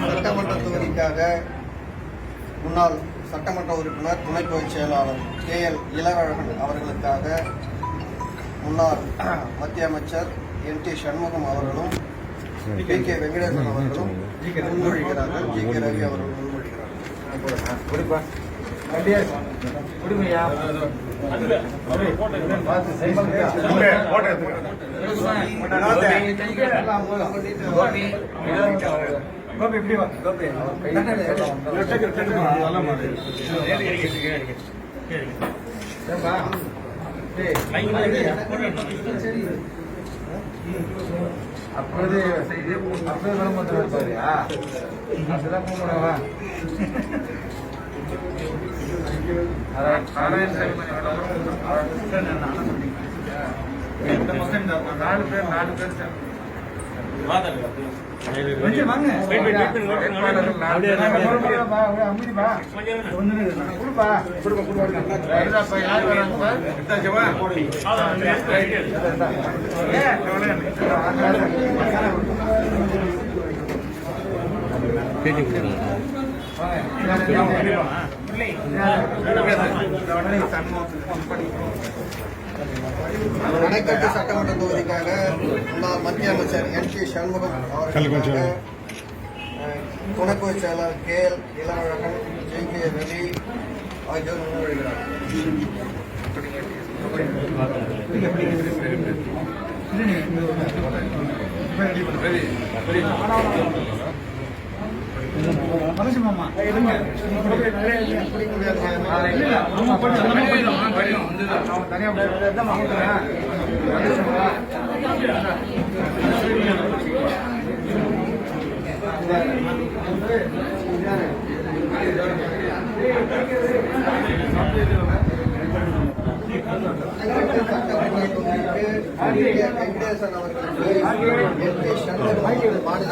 சட்டமன்ற தொகுதிக்காக முன்னாள் சட்டமன்ற உறுப்பினர் துணை பொதுச் செயலாளர் KL இளவழகன் அவர்களுக்காக முன்னாள் மத்திய அமைச்சர் NT சண்முகம் அவர்களும் PK வெங்கடேசன் அவர்களும் முன்மொழிகிறார்கள். GK ரவி அவர்கள் முன்மொழிகிறார்கள். அப்போது அணைக்கட்டு சட்டமன்ற தொகுதிக்காக முன்னாள் மத்திய அமைச்சர் NT சண்முகம் அவர்களுக்காக துணை பொதுச் செயலாளர் KL இளவழகன் GK ரவி ஆகியோர் முன்மொழிகிறார்கள். வெங்கடேசன் அவர்களுக்கு NT சண்முகம் மாநில